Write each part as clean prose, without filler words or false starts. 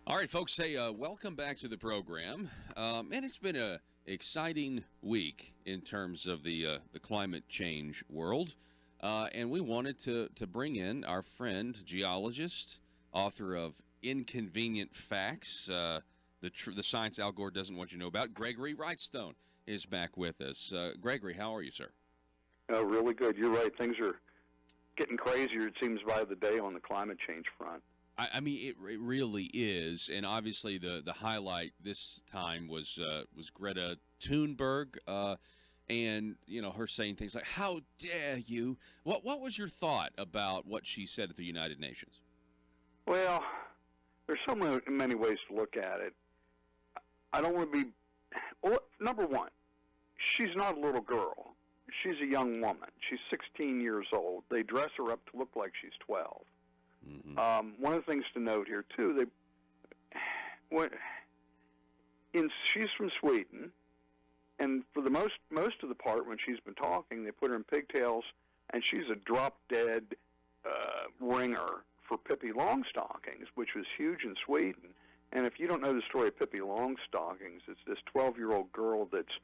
All right, folks, hey, welcome back to the program. And it's been a exciting week in terms of the climate change world. And we wanted to bring in our friend, geologist, author of Inconvenient Facts, the science Al Gore doesn't want you to know about. Gregory Wrightstone is back with us. Gregory, how are you, sir? Really good. You're right. Things are getting crazier, it seems, by the day on the climate change front. I mean, it really is, and obviously the highlight this time was Greta Thunberg, and her saying things like "How dare you?" What was your thought about what she said at the United Nations? Well, there's so many ways to look at it. I don't want to be. Well, number one, she's not a little girl. She's a young woman. She's 16 years old. They dress her up to look like she's 12. Mm-hmm. One of the things to note here too, she's from Sweden, and for the most of the part when she's been talking, they put her in pigtails, and she's a drop-dead ringer for Pippi Longstockings, which was huge in Sweden. And if you don't know the story of Pippi Longstockings, it's this 12-year-old girl that's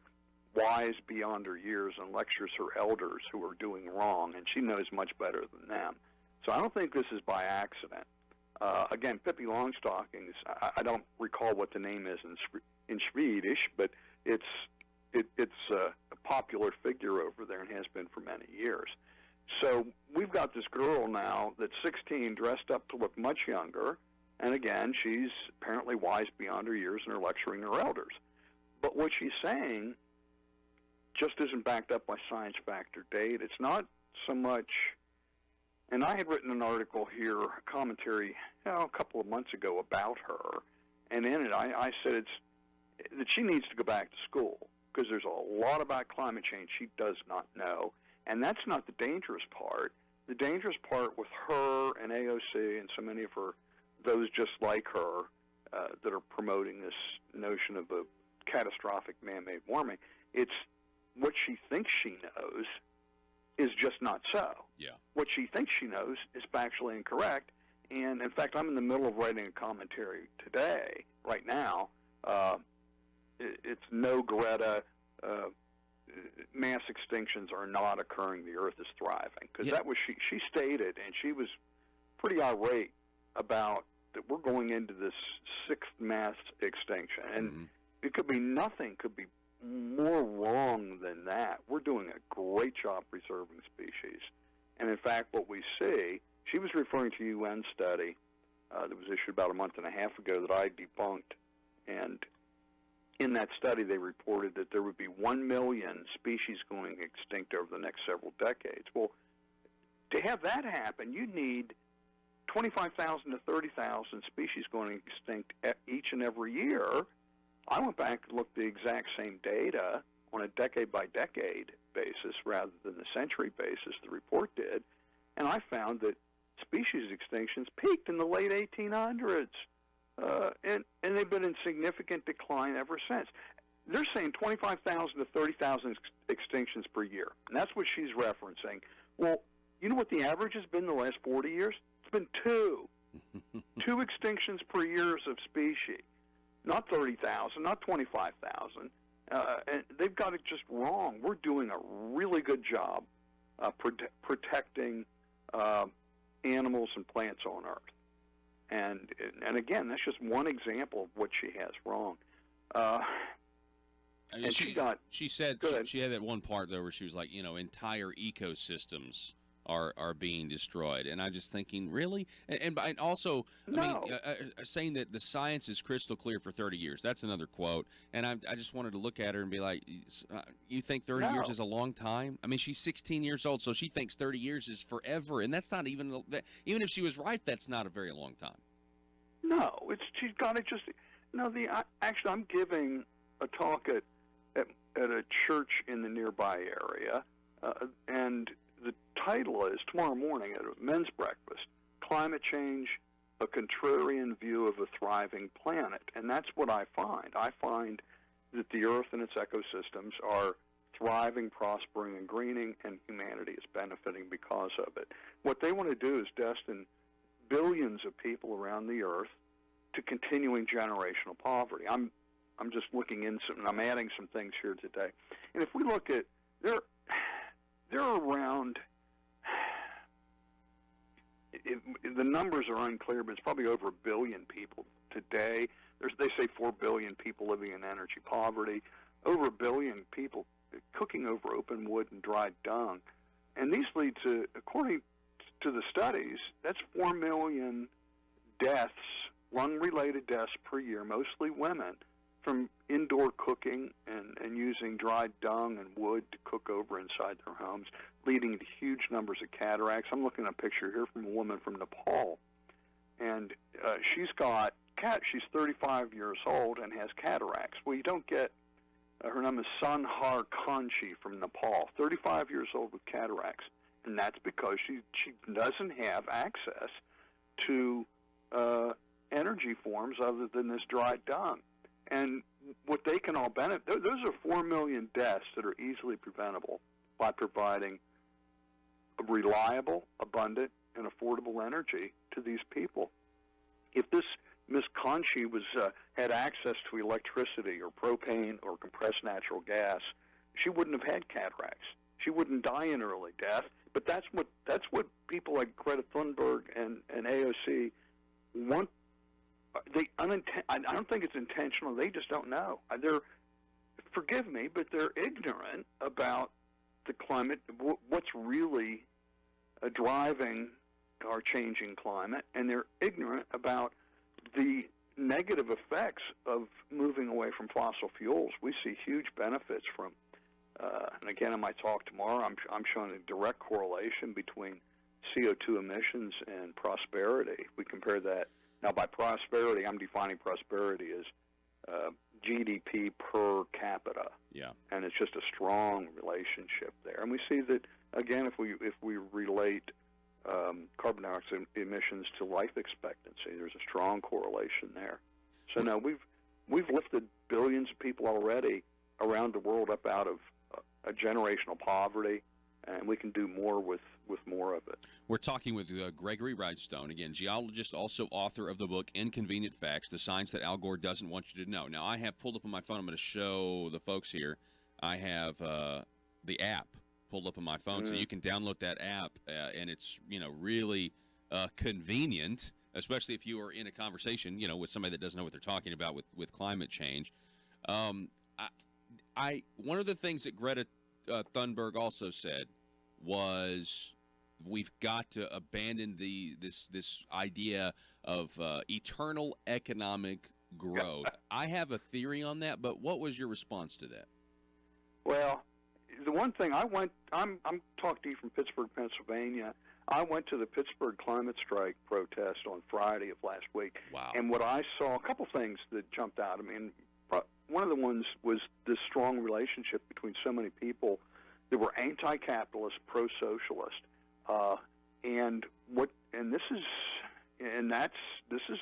wise beyond her years and lectures her elders who are doing wrong, and she knows much better than them. So I don't think this is by accident. Again, Pippi Longstockings, I don't recall what the name is in Swedish, but it's a popular figure over there and has been for many years. So we've got this girl now that's 16, dressed up to look much younger, and again, she's apparently wise beyond her years and are lecturing her elders. But what she's saying just isn't backed up by science, fact, or data. It's not so much. And I had written an article here, a commentary, a couple of months ago about her, and in it I said that she needs to go back to school because there's a lot about climate change she does not know, and that's not the dangerous part. The dangerous part with her and AOC and so many of those just like her that are promoting this notion of a catastrophic man-made warming, it's what she thinks she knows is just not so. Yeah. What she thinks she knows is factually incorrect. And, in fact, I'm in the middle of writing a commentary today, right now. It's no Greta. Mass extinctions are not occurring. The Earth is thriving. Because that was she stated, and she was pretty irate about that we're going into this sixth mass extinction. And it could be nothing, could be more wrong than that. We're doing a great job preserving species. And in fact, what we see, she was referring to a UN study that was issued about a month and a half ago that I debunked. And in that study, they reported that there would be 1 million species going extinct over the next several decades. Well, to have that happen, you need 25,000 to 30,000 species going extinct each and every year. I went back and looked at the exact same data on a decade-by-decade basis rather than the century basis the report did, and I found that species extinctions peaked in the late 1800s, and they've been in significant decline ever since. They're saying 25,000 to 30,000 extinctions per year, and that's what she's referencing. Well, you know what the average has been the last 40 years? It's been two. Two extinctions per year of species. Not 30,000, not 25,000. And they've got it just wrong. We're doing a really good job protecting animals and plants on Earth. And again, that's just one example of what she has wrong. And she said she had that one part though where she was like, entire ecosystems are being destroyed, and I'm just thinking, really? And also, no. Saying that the science is crystal clear for 30 years. That's another quote, and I just wanted to look at her and be like, you think 30 years is a long time? I mean, she's 16 years old, so she thinks 30 years is forever, and that's not even if she was right, that's not a very long time. No, she's got it just. No, actually, I'm giving a talk at a church in the nearby area, and the title is, tomorrow morning at a men's breakfast, Climate Change, a Contrarian View of a Thriving Planet. And that's what I find. I find that the Earth and its ecosystems are thriving, prospering, and greening, and humanity is benefiting because of it. What they want to do is destine billions of people around the Earth to continuing generational poverty. I'm just looking in some, and I'm adding some things here today. And if we look at, there are around, the numbers are unclear, but it's probably over 1 billion people today. They say 4 billion people living in energy poverty, over 1 billion people cooking over open wood and dried dung. And these lead to, according to the studies, that's 4 million deaths, lung-related deaths per year, mostly women, from indoor cooking and using dried dung and wood to cook over inside their homes, leading to huge numbers of cataracts. I'm looking at a picture here from a woman from Nepal, and she's 35 years old and has cataracts. Well, you don't get, her name is Sanhar Kanchi from Nepal, 35 years old with cataracts, and that's because she doesn't have access to energy forms other than this dried dung. And what they can all benefit, those are 4 million deaths that are easily preventable by providing reliable, abundant, and affordable energy to these people. If this Miss Conchi had access to electricity or propane or compressed natural gas, she wouldn't have had cataracts. She wouldn't die in early death. But that's what people like Greta Thunberg and AOC want. I don't think it's intentional. They just don't know. Forgive me, but they're ignorant about the climate, what's really driving our changing climate, and they're ignorant about the negative effects of moving away from fossil fuels. We see huge benefits from, and again, in my talk tomorrow, I'm showing a direct correlation between CO2 emissions and prosperity. We compare that. Now, by prosperity, I'm defining prosperity as GDP per capita. Yeah. And it's just a strong relationship there. And we see that, again, if we relate carbon dioxide emissions to life expectancy, there's a strong correlation there. So now we've lifted billions of people already around the world up out of a generational poverty, and we can do more with more of it. We're talking with Gregory Wrightstone, again, geologist, also author of the book Inconvenient Facts, The Science That Al Gore Doesn't Want You to Know. Now, I have pulled up on my phone, I'm going to show the folks here, I have the app pulled up on my phone, so you can download that app, and it's, really convenient, especially if you are in a conversation, with somebody that doesn't know what they're talking about with climate change. One of the things that Greta Thunberg also said was we've got to abandon this idea of eternal economic growth. I have a theory on that, but what was your response to that? Well, the one thing I'm talking to you from Pittsburgh, Pennsylvania. I went to the Pittsburgh climate strike protest on Friday of last week. Wow. And what I saw, a couple things that jumped out. I mean, one of the ones was this strong relationship between so many people that were anti-capitalist, pro-socialist, this is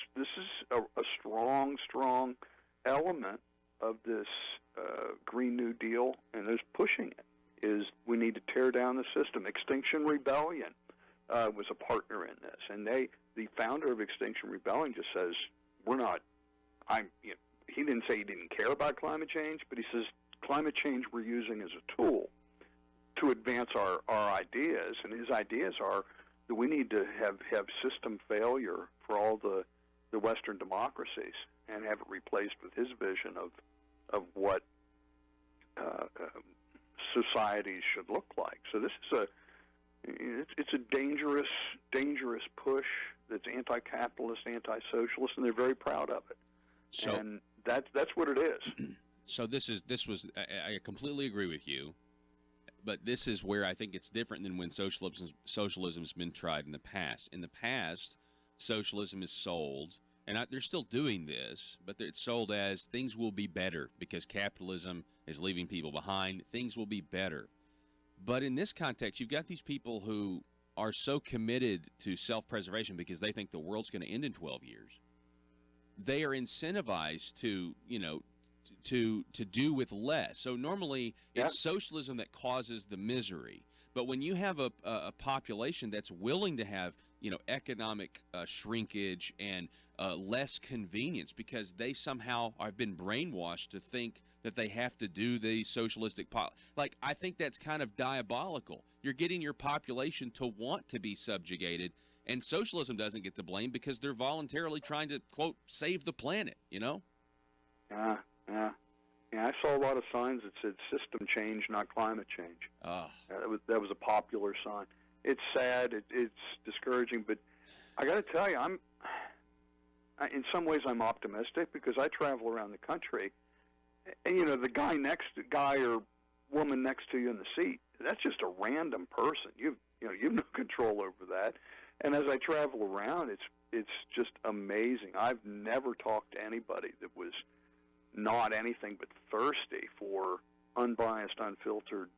a strong element of this Green New Deal, and is pushing it. Is we need to tear down the system. Extinction Rebellion was a partner in this, and the founder of Extinction Rebellion just says we're not. He didn't say he didn't care about climate change, but he says climate change we're using as a tool to advance our ideas, and his ideas are that we need to have system failure for all the Western democracies and have it replaced with his vision of what societies should look like. So this is it's a dangerous push that's anti-capitalist, anti-socialist, and they're very proud of it. So, and that's what it is. So I completely agree with you. But this is where I think it's different than when socialism's been tried in the past. In the past, socialism is sold, and they're still doing this, but it's sold as things will be better because capitalism is leaving people behind. Things will be better. But in this context, you've got these people who are so committed to self-preservation because they think the world's going to end in 12 years. They are incentivized to do with less. So normally it's socialism that causes the misery. But when you have a population that's willing to have economic shrinkage and less convenience because they somehow have been brainwashed to think that they have to do the socialistic like I think that's kind of diabolical. You're getting your population to want to be subjugated, and socialism doesn't get the blame because they're voluntarily trying to, quote, save the planet, Yeah. I saw a lot of signs that said system change, not climate change. That was a popular sign. It's sad. It's discouraging, but I got to tell you, in some ways I'm optimistic because I travel around the country, and the guy or woman next to you in the seat, that's just a random person. You've no control over that. And as I travel around, it's just amazing. I've never talked to anybody that was not anything but thirsty for unbiased, unfiltered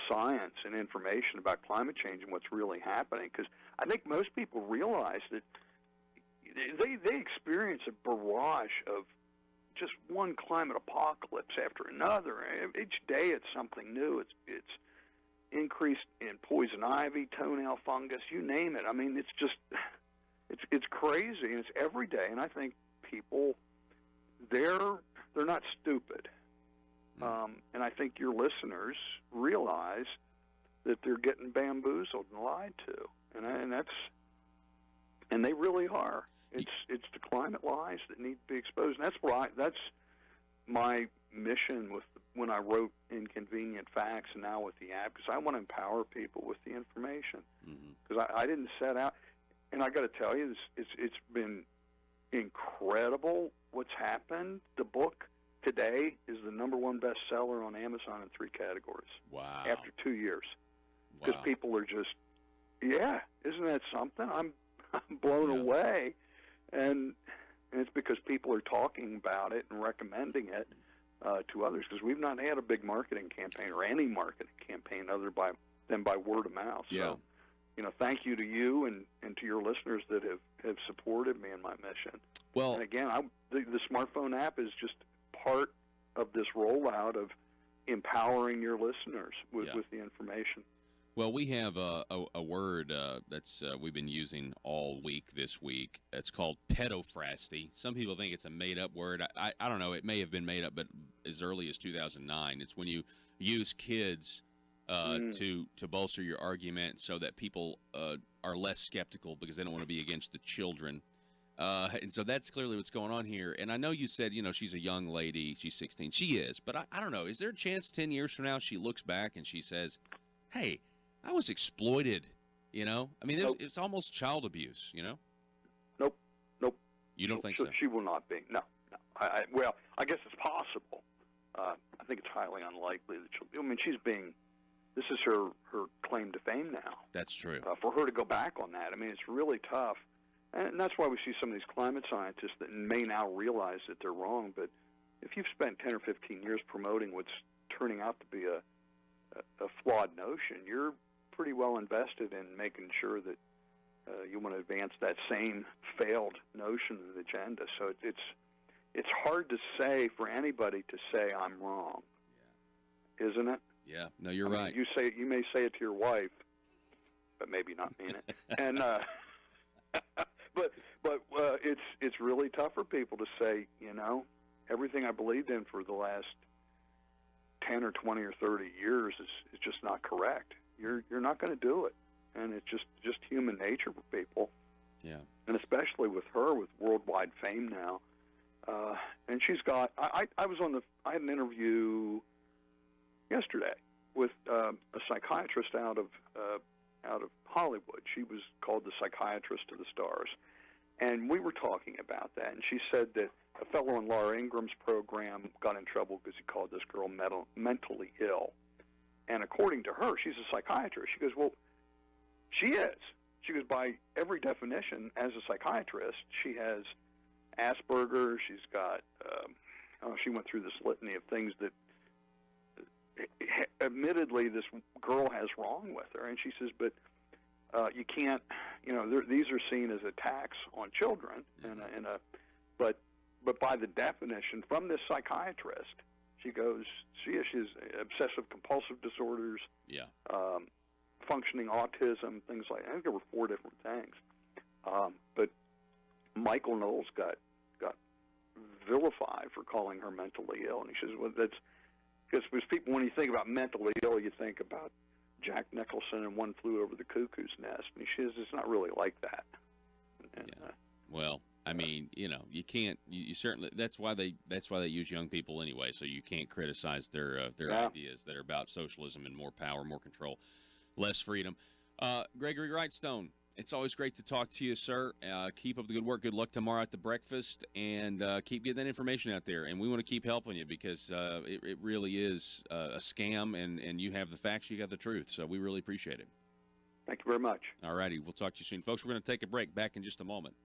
science and information about climate change and what's really happening. Because I think most people realize that they experience a barrage of just one climate apocalypse after another. Each day it's something new. It's increased in poison ivy, toenail fungus, you name it. I mean, it's crazy, and it's every day. And I think people, they're not stupid. And I think your listeners realize that they're getting bamboozled and lied to, and they really are. It's the climate lies that need to be exposed, and that's my mission when I wrote Inconvenient Facts and now with the app, because I want to empower people with the information. Because I didn't set out, and I got to tell you, it's been incredible what's happened. The book today is the #1 bestseller on Amazon in 3 categories. Wow! After 2 years, because people are just, isn't that something? I'm blown away, and it's because people are talking about it and recommending it to others, because we've not had a big marketing campaign or any marketing campaign other than by word of mouth. Yeah. So, thank you to you and to your listeners that have supported me in my mission. Well, and again, the smartphone app is just part of this rollout of empowering your listeners with the information. Well, we have a word that's we've been using all week this week. It's called pedophrasty. Some people think it's a made-up word. I don't know. It may have been made up, but as early as 2009. It's when you use kids to bolster your argument so that people are less skeptical because they don't want to be against the children. And so that's clearly what's going on here. And I know you said, she's a young lady. She's 16. She is. But I don't know. Is there a chance 10 years from now she looks back and she says, hey, I was exploited, I mean, Nope. It's almost child abuse, Nope. You don't think so? She will not be. No. I guess it's possible. I think it's highly unlikely that she'll. I mean, this is her claim to fame now. That's true. For her to go back on that, I mean, it's really tough. And that's why we see some of these climate scientists that may now realize that they're wrong. But if you've spent 10 or 15 years promoting what's turning out to be a flawed notion, you're pretty well invested in making sure that you want to advance that same failed notion and agenda. So it's hard to say for anybody to say I'm wrong, isn't it? Yeah, no, you're right. You may say it to your wife, but maybe not mean it. And but it's really tough for people to say, everything I believed in for the last 10 or 20 or 30 years is just not correct. You're not going to do it, and it's just human nature for people. Yeah. And especially with her, with worldwide fame now, and she's got. I had an interview yesterday with a psychiatrist out of Hollywood. She was called the Psychiatrist to the Stars, and we were talking about that. And she said that a fellow in Laura Ingram's program got in trouble because he called this girl mentally ill. And according to her, she's a psychiatrist. She goes, well, she is. She goes, by every definition, as a psychiatrist, she has Asperger's. She's got, she went through this litany of things that admittedly this girl has wrong with her. And she says, but you can't, these are seen as attacks on children. But by the definition from this psychiatrist, she goes, she has obsessive compulsive disorders, functioning autism, things like that. I think there were 4 different things. But Michael Knowles got vilified for calling her mentally ill, and he says, "Well, that's because people, when you think about mentally ill, you think about Jack Nicholson and One Flew Over the Cuckoo's Nest." And he says, "It's not really like that." And, Yeah. Well, I mean, you can't. You certainly. That's why they use young people anyway. So you can't criticize their Yeah. ideas that are about socialism and more power, more control, less freedom. Gregory Wrightstone, it's always great to talk to you, sir. Keep up the good work. Good luck tomorrow at the breakfast, and keep getting that information out there. And we want to keep helping you because it really is a scam, and you have the facts, you got the truth. So we really appreciate it. Thank you very much. All righty, we'll talk to you soon, folks. We're going to take a break. Back in just a moment.